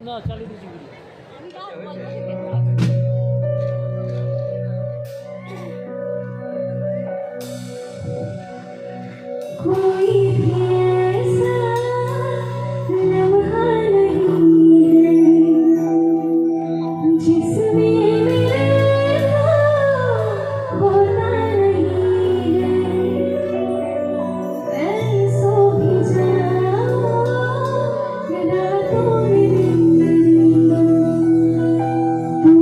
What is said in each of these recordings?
না চালিয়ে দিচ্ছি कोई भी ऐसा लम्हा नहीं है जिसमें मेरा होता नहीं है। मैं सो भी जाऊं रातों में तू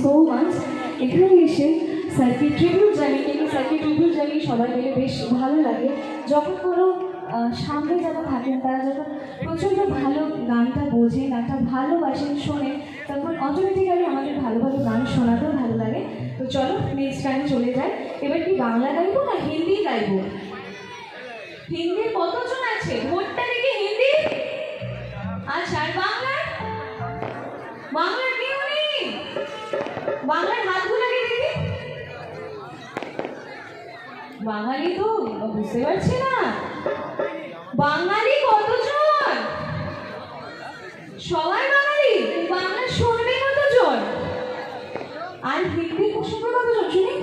সো মাচ। এখানে এসে স্যারকে ট্রিবিউট জানি, কিন্তু স্যারকে ট্রিবিউট জানি সবাই মিলে বেশ ভালো লাগে। যখন কোনো সামনে যারা থাকেন তারা যখন প্রচণ্ড ভালো গানটা বোঝে, গানটা ভালোবাসেন, শোনে, তখন অটোমেটিক্যালি আমাদের ভালো ভালো গান শোনাতেও ভালো লাগে। তো চলো নেক্সট গানে চলে যাই। এবার কি বাংলা গাইবো না হিন্দি গাইবো? হিন্দির কতজন আছে? ভোটটা দেখি হিন্দি। আচ্ছা, আর বাংলার? বাংলার কেউ নেই? বাংলার হাতগুলো কি দেখি। বাঙালি তো বুঝতে পারছি না। বাঙালি কতজন? সবাই বাঙালি। বাংলা শুনবে কতজন? আর হিন্দি শুনবে কতজন শুনি?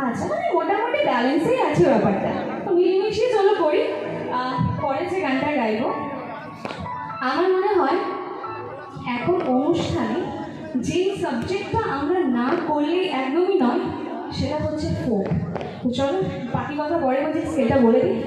আচ্ছা, মানে মোটামুটি ব্যালেন্সেই আছে ব্যাপারটা। তো মিলেমিশে চলো করি। পরে যে গানটা গাইবো, আমার মনে হয় এখন অনুষ্ঠানে যে সাবজেক্টটা আমরা না করলে একদমই নয়, সেটা হচ্ছে ফোক। তো চলো বাকি কথা পরে বলছি, স্কেলটা বলে দিই।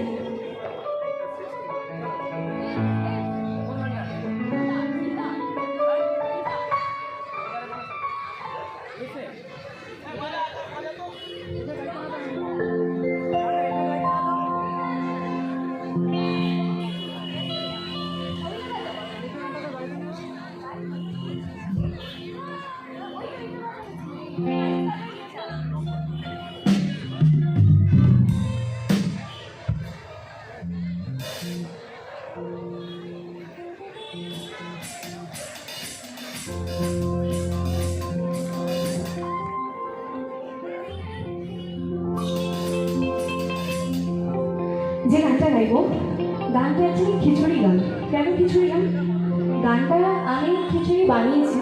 যে গানটা গাইবো, গানটা অ্যাকচুয়ালি খিচুড়ি গান। কেন খিচুড়ি গান? গানটা আমি খিচুড়ি বানিয়েছি।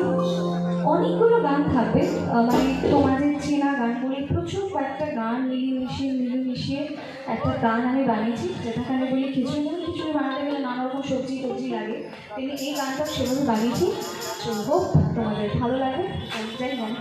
অনেকগুলো গান থাকবে, মানে তোমাদের চেনা গানগুলি, প্রচুর কয়েকটা গান মিলিয়ে একটা গান আমি বানিয়েছি, যেটাকে আমি বলি খিচুড়ি গান। খিচুড়ি বানাতে গেলে নানা রকম সবজি টবজি লাগে, তেমনি এই গানটা সেভাবে বানিয়েছি। তো হোপ তোমাদের ভালো লাগে। যাই গান।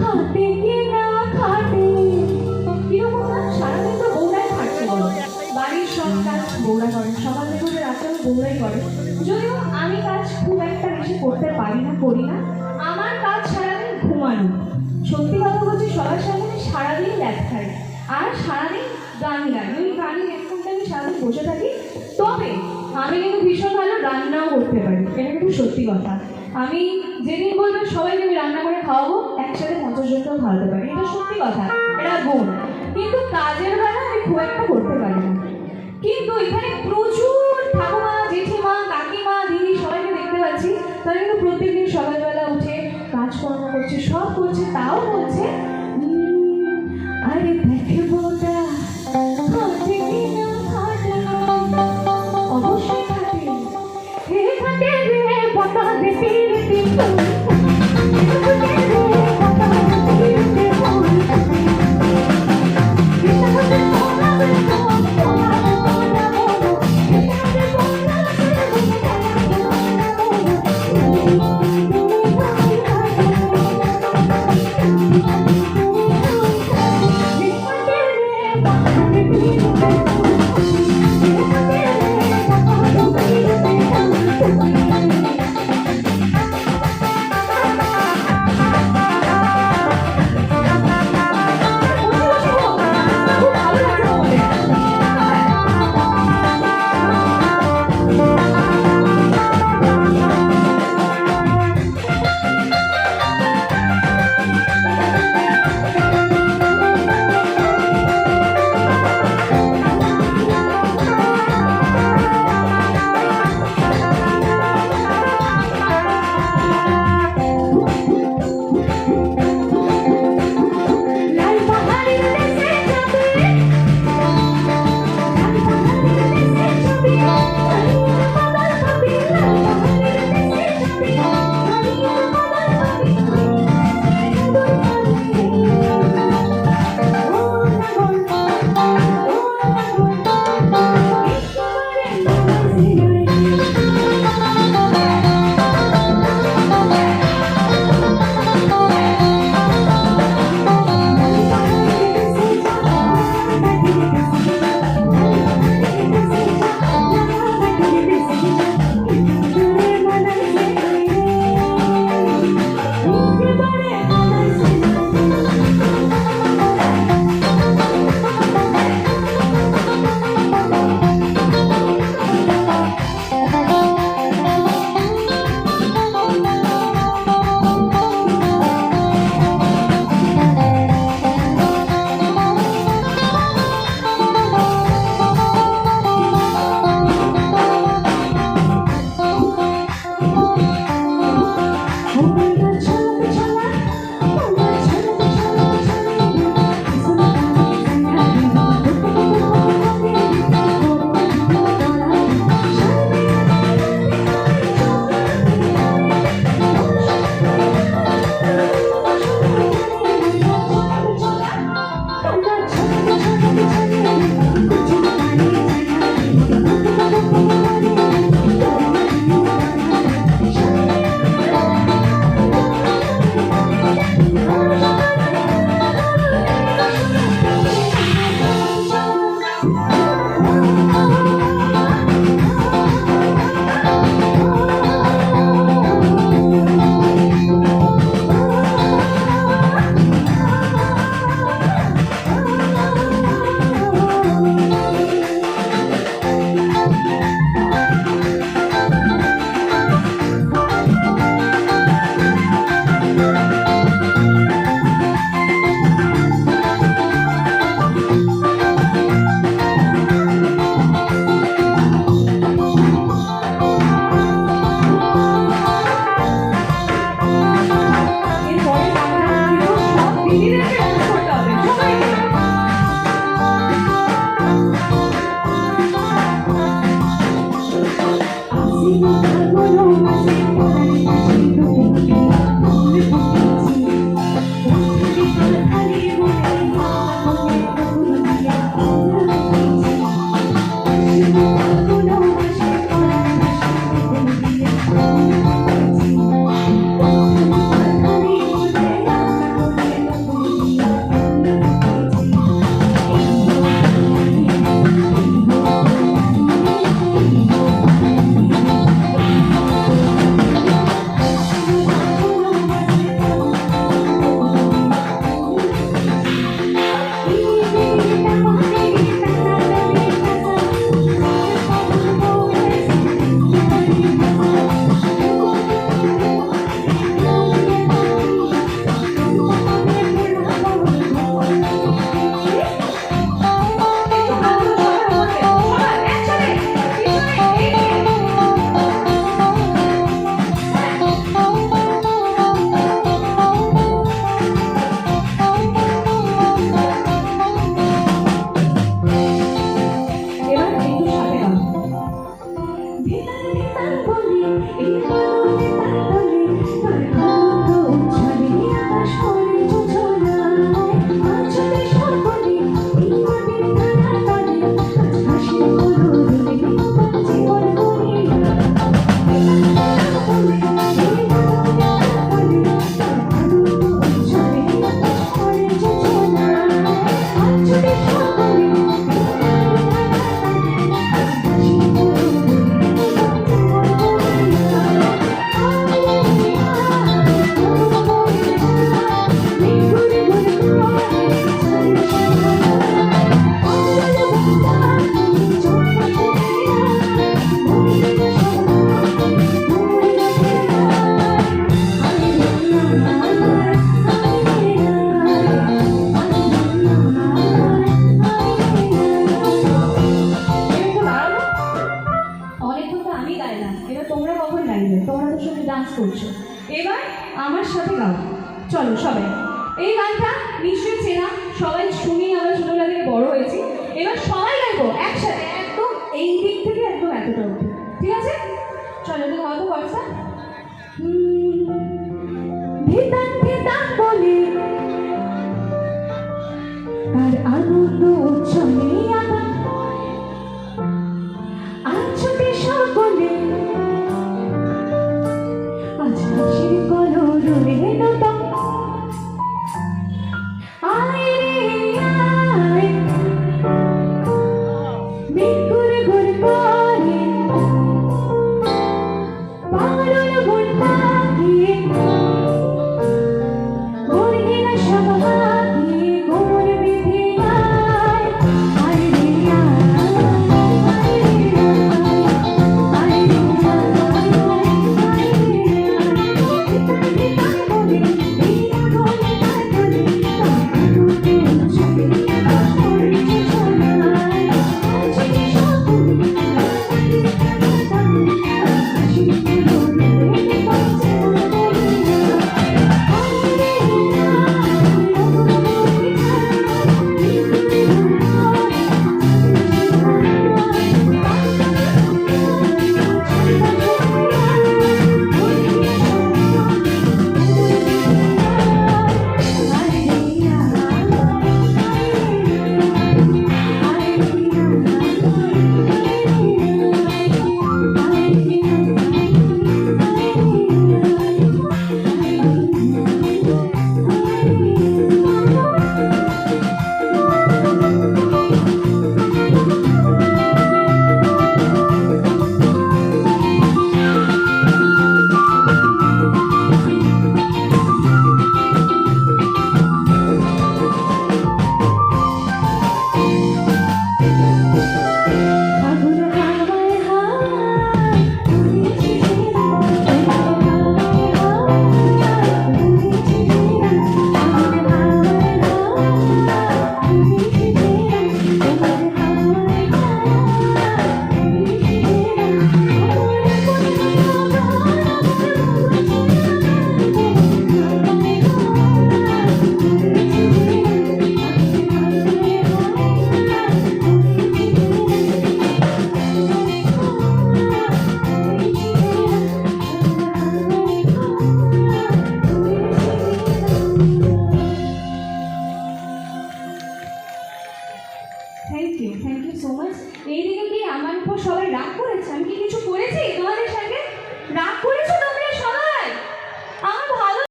খাটে কি না খাটে, কিরকম না? সারাদিন তো বউরাই খাটছে বলো, বাড়ির সব কাজ বউরা করে, সকাল থেকে উঠে রাতে বউরাই করে। যদিও আমি কাজ খুব একটা বেশি করতে পারি না, করি না। আমার কাজ সারাদিন ঘুমানো। সত্যি কথা বলছি, সবার সামনে আমি সারাদিন ল্যাদ খাই আর সারাদিন গান গাই। ওই গানই হেডফোনটা আমি সারাদিন বসে থাকি। তবে আমি কিন্তু ভীষণ ভালো রান্নাও করতে পারি, এটা কিন্তু সত্যি কথা। আমি যেদিন বলবো সবাইকে আমি রান্না করে খাওয়াবো, একসাথে 50 জনকেও খাওয়াতে পারি, এটা সত্যি কথা, এটা গুণ। কিন্তু কাজের বেলা আমি খুব একটা করতে পারি না। কিন্তু এখানে প্রচুর ঠাকুমা, জেঠিমা, কাকিমা, দিদি সবাইকে দেখতে পাচ্ছি, তারা কিন্তু প্রত্যেকদিন সকালবেলা উঠে কাজকর্ম করছে, সব করছে, তাও বলছে আরে দেখবো না খাটে কি না খাটে। অবশ্যই খাটে, হে খাটে রে পাতা দে তীরে তীর, খাটে রে পাতা দে তীরে তীর, নিশ্চয়ই চেনা, সবাই শুনি, আমরা ছোটবেলা থেকে বড় হয়েছি। এবার সবাই গাইবো একসাথে, একদম এই দিক থেকে একদম এতটা অবধি, ঠিক আছে? চলো একটু গাওয়া তো করছে। ভেতান ভেতান বলে আর আনন্দ উচ্ছলে আগান আছতে সকলে আজ হাসির কলরবে নতুন আয় রে আয় মেঘুর ঘুর করে পাগল মন পাখিয়ে ভরবে না সব